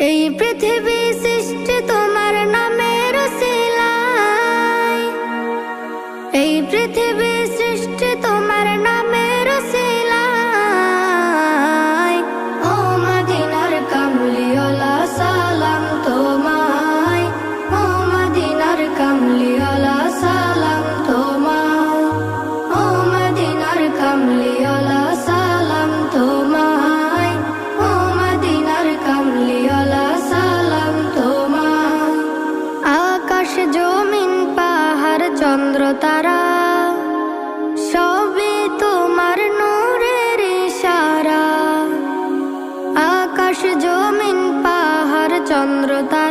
এই পৃথিবী সৃষ্টি তোমার নামের উসিলায়, এই পৃথিবী সৃষ্টি তোমার নামের উসিলায়। ও মদিনার কামলিওয়ালা সালাম তোমায়, ও মদিনার কামলিওয়ালা সালাম তোমায়, ও মদিনার কামলিওয়ালা সালাম তোমায়, ও মদিনার কামলিওয়ালা সালাম তোমায়। আকাশ জমিন পাহাড় চন্দ্র তারা সবই তোমার নূরের ইশারা। আকাশ জমিন পাহাড় চন্দ্র তারা